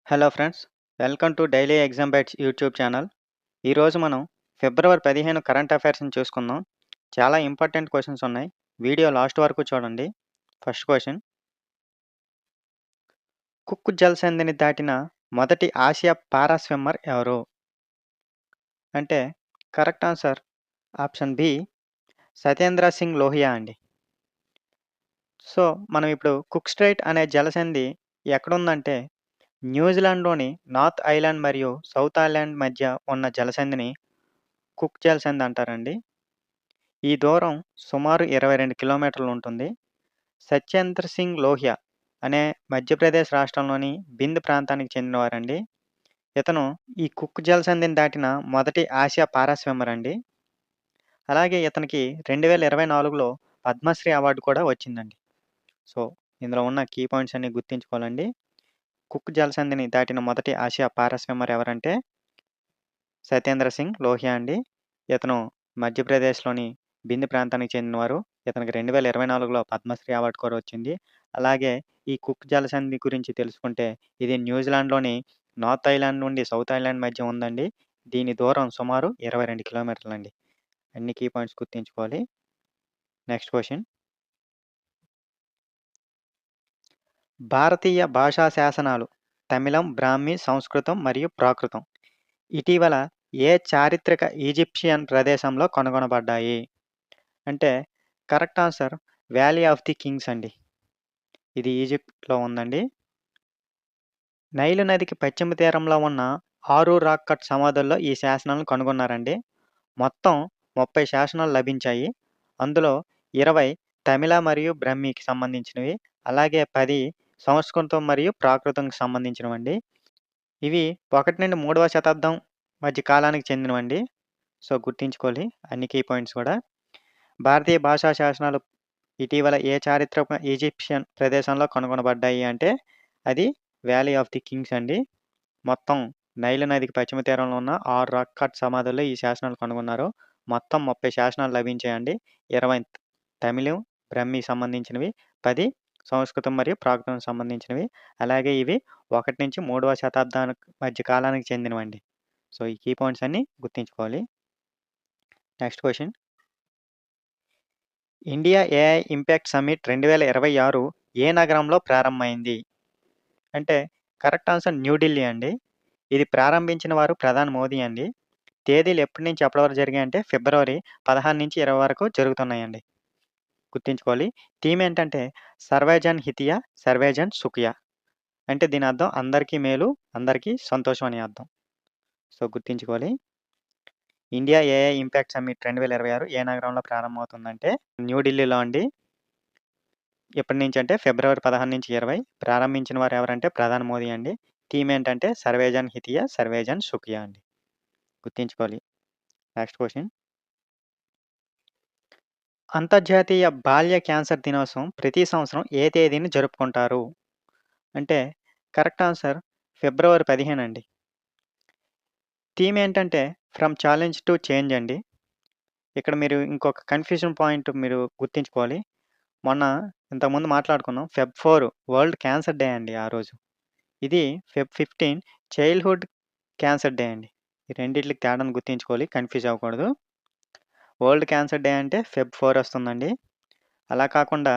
Hello friends, welcome to daily exam bytes YouTube channel. ఈరోజు మనం ఫిబ్రవరి 15 కరెంట్ అఫైర్స్ని చూసుకుందాం. చాలా ఇంపార్టెంట్ క్వశ్చన్స్ ఉన్నాయి. వీడియో లాస్ట్ వరకు చూడండి. ఫస్ట్ క్వశ్చన్: కుక్ జలసంధిని దాటిన మొదటి ఆసియా పారా స్విమ్మర్ ఎవరు? అంటే correct answer option B, Satyendra Singh Lohia అండి. సో మనం ఇప్పుడు కుక్ స్ట్రైట్ అనే జలసంధి ఎక్కడుందంటే న్యూజిలాండ్లోని నార్త్ ఐలాండ్ మరియు సౌత్ ఐలాండ్ మధ్య ఉన్న జలసంధిని కుక్ జలసంధి అంటారండి. ఈ దూరం సుమారు 22 కిలోమీటర్లు ఉంటుంది. సత్యేంద్ర సింగ్ లోహియా అనే మధ్యప్రదేశ్ రాష్ట్రంలోని బింద్ ప్రాంతానికి చెందినవారండి. ఇతను ఈ కుక్ జలసంధిని దాటిన మొదటి ఆసియా పారా స్విమ్మర్ అండి. అలాగే ఇతనికి 2024లో పద్మశ్రీ అవార్డు కూడా వచ్చిందండి. సో ఇందులో ఉన్న కీ పాయింట్స్ అన్ని గుర్తుంచుకోవాలండి. కుక్ జలసంధిని దాటిన మొదటి ఆసియా పారా స్విమ్మర్ ఎవరంటే సత్యేంద్ర సింగ్ లోహియా అండి. ఇతను మధ్యప్రదేశ్‌లోని బింద్ ప్రాంతానికి చెందినవారు. ఇతనికి 2024లో పద్మశ్రీ అవార్డు కూడా వచ్చింది. అలాగే ఈ కుక్ జలసంధి గురించి తెలుసుకుంటే ఇది న్యూజిలాండ్‌లోని నార్త్ ఐలాండ్ నుండి సౌత్ ఐలాండ్ మధ్య ఉందండి. దీని దూరం సుమారు 22 కిలోమీటర్లండి. అన్ని కీ పాయింట్స్ గుర్తుంచుకోవాలి. నెక్స్ట్ క్వెషన్: భారతీయ భాషా శాసనాలు తమిళం, బ్రాహ్మి, సంస్కృతం మరియు ప్రాకృతం ఇటీవల ఏ చారిత్రక ఈజిప్షియన్ ప్రదేశంలో కనుగొనబడ్డాయి? అంటే correct answer valley of the Kings అండి. ఇది ఈజిప్ట్‌లో ఉందండి. నైలు నదికి పశ్చిమ తీరంలో ఉన్న 6 రాక్ కట్ సమాధుల్లో ఈ శాసనాలను కనుగొన్నారండి. మొత్తం 30 శాసనాలు లభించాయి. అందులో 20 తమిళ మరియు బ్రహ్మికి సంబంధించినవి. అలాగే 10 సంస్కృతం మరియు ప్రాకృతంకి సంబంధించినవండి. ఇవి 1-3వ శతాబ్దం మధ్య కాలానికి చెందినవండి. సో గుర్తుంచుకోవాలి అన్ని కీ పాయింట్స్ కూడా. భారతీయ భాషా శాసనాలు ఇటీవల ఏ చారిత్రక ఈజిప్షియన్ ప్రదేశంలో కనుగొనబడ్డాయి అంటే అది వ్యాలీ ఆఫ్ ది కింగ్స్ అండి. మొత్తం నైలు నదికి పశ్చిమ తీరంలో ఉన్న 6 రాక్ కట్ సమాధుల్లో ఈ శాసనాలు కనుగొన్నారు. మొత్తం 30 శాసనాలు లభించాయండి. 20 తమిళం, బ్రహ్మికి సంబంధించినవి, 10 సంస్కృతం మరియు ప్రాకృతంకి సంబంధించినవి. అలాగే ఇవి 1-3వ శతాబ్దానికి మధ్య కాలానికి చెందినవండి. సో ఈ కీ పాయింట్స్ అన్ని గుర్తుంచుకోవాలి. Next question: India AI impact summit 2026 ఏ నగరంలో ప్రారంభమైంది? అంటే కరెక్ట్ ఆన్సర్ న్యూఢిల్లీ అండి. ఇది ప్రారంభించిన వారు ప్రధాని మోదీ అండి. తేదీలు ఎప్పటి నుంచి ఎప్పటి వరకు జరిగాయంటే ఫిబ్రవరి 16-20 వరకు జరుగుతున్నాయండి. గుర్తుంచుకోవాలి. థీమ్ ఏంటంటే సర్వేజన్ హితియా, సర్వేజన్ సుఖియా. అంటే దీని అర్థం అందరికీ మేలు, అందరికీ సంతోషం అని అర్థం. సో గుర్తుంచుకోవాలి. ఇండియా ఏఐ ఇంపాక్ట్ సమ్మిట్ 2026 ఏ నగరంలో ప్రారంభమవుతుందంటే న్యూఢిల్లీలో అండి. ఎప్పటి నుంచి అంటే ఫిబ్రవరి 16-20 ప్రారంభించిన వారు ఎవరంటే ప్రధాని మోదీ అండి. థీమ్ ఏంటంటే సర్వేజన్ హితియా, సర్వేజన్ సుఖియా అండి. గుర్తుంచుకోవాలి. నెక్స్ట్ క్వెషన్: అంతర్జాతీయ బాల్య క్యాన్సర్ దినోత్సవం ప్రతి సంవత్సరం ఏ తేదీని జరుపుకుంటారు? అంటే కరెక్ట్ ఆన్సర్ ఫిబ్రవరి 15 అండి. థీమ్ ఏంటంటే ఫ్రమ్ ఛాలెంజ్ టు చేంజ్ అండి. ఇక్కడ మీరు ఇంకొక కన్‌ఫ్యూజన్ పాయింట్ మీరు గుర్తుంచుకోవాలి. మొన్న ఇంతకుముందు మాట్లాడుకున్నాం. ఫెబ్ 4 వరల్డ్ క్యాన్సర్ డే అండి ఆ రోజు. ఇది ఫెబ్ 15 చైల్డ్‌హుడ్ క్యాన్సర్ డే అండి. ఈ రెండిట్లకి తేడాను గుర్తుంచుకోవాలి. కన్‌ఫ్యూజ్ అవ్వకూడదు. వరల్డ్ క్యాన్సర్ డే అంటే ఫెబ్ 4 వస్తుందండి. అలా కాకుండా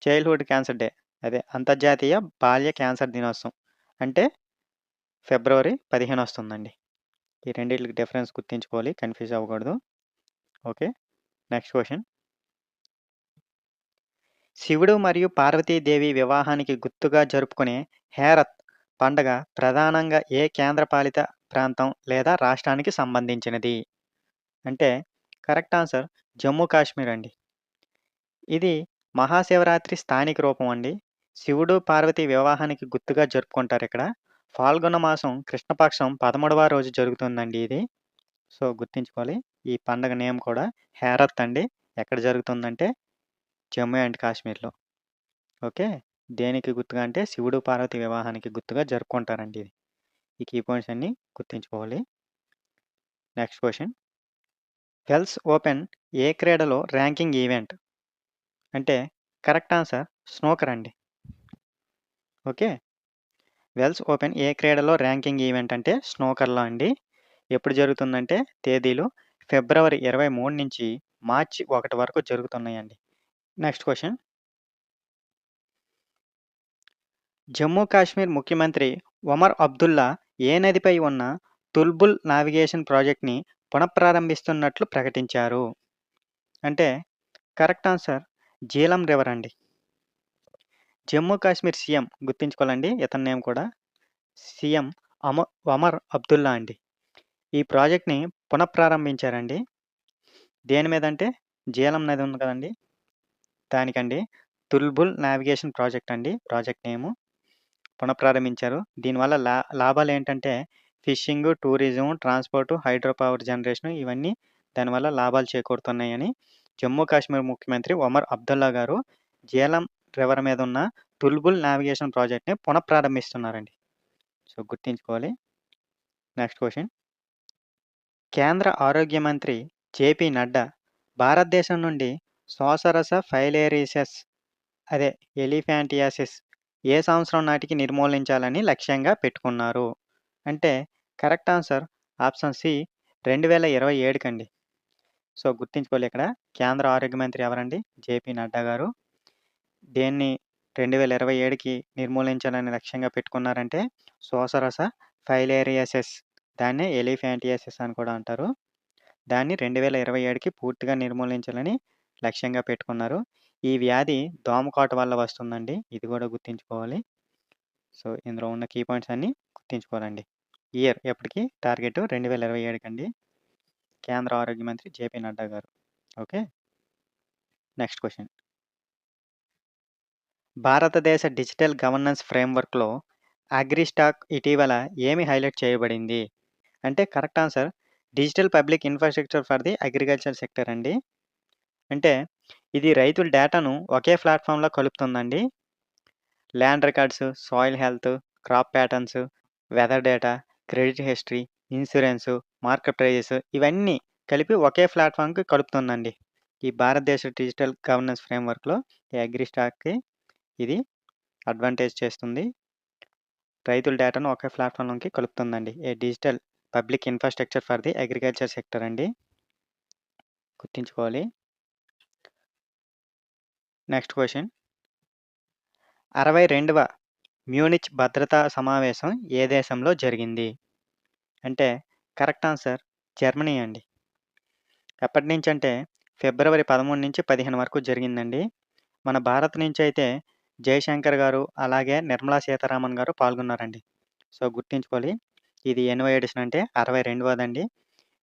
చైల్డ్‌హుడ్ క్యాన్సర్ డే అదే అంతర్జాతీయ బాల్య క్యాన్సర్ దినోత్సవం అంటే ఫిబ్రవరి 15 వస్తుందండి. ఈ రెండిట్లకి డిఫరెన్స్ గుర్తుంచుకోవాలి. కన్‌ఫ్యూజ్ అవ్వకూడదు. ఓకే. నెక్స్ట్ క్వెషన్: శివుడు మరియు పార్వతీదేవి వివాహానికి గుర్తుగా జరుపుకునే హేరత్ పండగ ప్రధానంగా ఏ కేంద్రపాలిత ప్రాంతం లేదా రాష్ట్రానికి సంబంధించినది? అంటే కరెక్ట్ ఆన్సర్ జమ్మూ కాశ్మీర్ అండి. ఇది మహాశివరాత్రి స్థానిక రూపం అండి. శివుడు, పార్వతి వివాహానికి గుర్తుగా జరుపుకుంటారిక్కడ. ఫాల్గుణ మాసం కృష్ణపక్షం 13వ రోజు జరుగుతుందండి ఇది. సో గుర్తుంచుకోవాలి. ఈ పండగ నేమ్ కూడా హేరత్ అండి. ఎక్కడ జరుగుతుందంటే జమ్మూ అండ్ కాశ్మీర్‌లో. ఓకే. దేనికి గుర్తుగా అంటే శివుడు, పార్వతి వివాహానికి గుర్తుగా జరుపుకుంటారండి ఇది. ఈ కీ పాయింట్స్ అన్నీ గుర్తుంచుకోవాలి. నెక్స్ట్ క్వెషన్: వెల్స్ ఓపెన్ ఏ క్రీడలో ర్యాంకింగ్ ఈవెంట్? అంటే కరెక్ట్ ఆన్సర్ స్నూకర్ అండి. ఓకే. వెల్స్ ఓపెన్ ఏ క్రీడలో ర్యాంకింగ్ ఈవెంట్ అంటే స్నూకర్‌లో అండి. ఎప్పుడు జరుగుతుందంటే తేదీలు ఫిబ్రవరి 23 నుంచి మార్చి 1 వరకు జరుగుతున్నాయండి. Next question. జమ్మూ కాశ్మీర్ ముఖ్యమంత్రి ఒమర్ అబ్దుల్లా ఏ నదిపై ఉన్న తుల్బుల్ నావిగేషన్ ప్రాజెక్ట్‌ని పునఃప్రారంభిస్తున్నట్లు ప్రకటించారు? అంటే కరెక్ట్ ఆన్సర్ జీలం రివర్ అండి. జమ్మూ కాశ్మీర్ సీఎం గుర్తుంచుకోవాలండి ఇతని నేమ్ కూడా. సీఎం ఒమర్ అబ్దుల్లా అండి. ఈ ప్రాజెక్ట్‌ని పునఃప్రారంభించారండి. దేని మీదంటే జీలం నది ఉంది కదండీ! దానికండి. తుల్బుల్ నావిగేషన్ ప్రాజెక్ట్ అండి ప్రాజెక్ట్ నేము. పునఃప్రారంభించారు. దీనివల్ల లాభాలేంటంటే fishing, tourism, transport, hydro power generation ఇవన్నీ దానివల్ల లాభాలు చేకూరుతున్నాయని జమ్మూ కాశ్మీర్ ముఖ్యమంత్రి ఒమర్ అబ్దుల్లా గారు జీలం రివర్ మీద ఉన్న తుల్బుల్ నావిగేషన్ ప్రాజెక్ట్‌ని పునఃప్రారంభిస్తున్నారండి. సో, గుర్తుంచుకోవాలి. Next question. కేంద్ర ఆరోగ్య మంత్రి జేపీ నడ్డా భారతదేశం నుండి శోషరస ఫైలేరియాసిస్ అదే ఎలిఫాంటియాసిస్ ఏ సంవత్సరం నాటికి నిర్మూలించాలని లక్ష్యంగా పెట్టుకున్నారు? అంటే కరెక్ట్ ఆన్సర్ ఆప్షన్ సి 2027 కండి. సో, గుర్తుంచుకోవాలి ఇక్కడ కేంద్ర ఆరోగ్య మంత్రి ఎవరండి? జేపీ నడ్డా గారు. దేన్ని 2027కి నిర్మూలించాలని లక్ష్యంగా పెట్టుకున్నారంటే శోషరస ఫైలేరియాసిస్ దాన్నే ఎలిఫాంటియాసిస్ అని కూడా అంటారు. దాన్ని 2027కి పూర్తిగా నిర్మూలించాలని లక్ష్యంగా పెట్టుకున్నారు. ఈ వ్యాధి దోమకాటు వల్ల వస్తుందండి. ఇది కూడా గుర్తుంచుకోవాలి. సో, ఇందులో ఉన్న కీ పాయింట్స్ అన్నీ గుర్తుంచుకోవాలండి. ఇయర్ ఎప్పటికి టార్గెట్ 2027 కండి. కేంద్ర ఆరోగ్య మంత్రి జేపీ నడ్డా గారు. ఓకే. Next question. భారతదేశ డిజిటల్ గవర్నెన్స్ ఫ్రేమ్‌వర్క్‌లో అగ్రిస్టాక్ ఇటీవల ఏమి హైలైట్ చేయబడింది? అంటే correct answer digital public infrastructure for the agriculture sector అండి. అంటే ఇది రైతుల డేటాను ఒకే ప్లాట్‌ఫామ్‌లో కలుపుతుందండి. Land records, soil health, crop patterns, weather data, credit history, insurance, market prices ఇవన్నీ కలిపి ఒకే ప్లాట్‌ఫామ్‌కి కలుపుతుందండి. ఈ భారతదేశ డిజిటల్ గవర్నెన్స్ ఫ్రేమ్‌వర్క్‌లో ఈ అగ్రిస్టాక్‌కి ఇది అడ్వాంటేజ్ చేస్తుంది. రైతుల డేటాను ఒకే ప్లాట్‌ఫామ్‌లోకి కలుపుతుందండి. A digital public infrastructure for the agriculture sector అండి. గుర్తుంచుకోవాలి. Next question. 62వ మ్యూనిచ్ భద్రతా సమావేశం ఏ దేశంలో జరిగింది? అంటే కరెక్ట్ ఆన్సర్ జర్మనీ అండి. ఎప్పటినుంచంటే ఫిబ్రవరి 13 నుంచి 15 వరకు జరిగిందండి. మన భారత్ నుంచి అయితే జయశంకర్ గారు, అలాగే నిర్మలా సీతారామన్ గారు పాల్గొన్నారండి. సో, గుర్తుంచుకోవాలి. ఇది ఎన్నో ఎడిషన్ అంటే 62వదండి.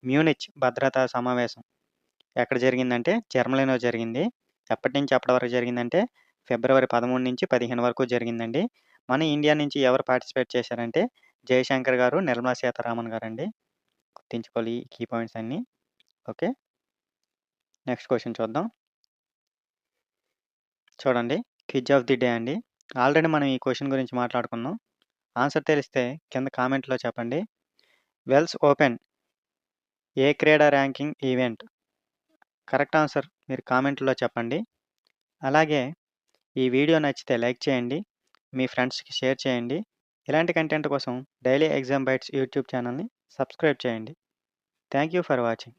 మ్యూనిచ్ భద్రతా సమావేశం ఎక్కడ జరిగిందంటే జర్మనీలో జరిగింది. ఎప్పటి నుంచి ఎప్పటి వరకు జరిగిందంటే ఫిబ్రవరి 13 నుంచి 15 వరకు జరిగిందండి. మన ఇండియా నుంచి ఎవరు పార్టిసిపేట్ చేశారంటే జయశంకర్ గారు, నిర్మలా సీతారామన్ గారండి. గుర్తుంచుకోవాలి ఈ కీ పాయింట్స్ అన్నీ. ఓకే. నెక్స్ట్ క్వెషన్ చూద్దాం. చూడండి క్విజ్ ఆఫ్ ది డే అండి. ఆల్రెడీ మనం ఈ క్వెషన్ గురించి మాట్లాడుకున్నాం. ఆన్సర్ తెలిస్తే కింద కామెంట్‌లో చెప్పండి. వెల్స్ ఓపెన్ ఏ క్రీడా ర్యాంకింగ్ ఈవెంట్? కరెక్ట్ ఆన్సర్ మీరు కామెంట్‌లో చెప్పండి. అలాగే ఈ వీడియో నచ్చితే లైక్ చేయండి. మీ ఫ్రెండ్స్‌కి షేర్ చేయండి. ఇలాంటి కంటెంట్ కోసం డైలీ ఎగ్జామ్ బైట్స్ యూట్యూబ్ ఛానల్‌ని సబ్స్క్రైబ్ చేయండి. Thank you for watching.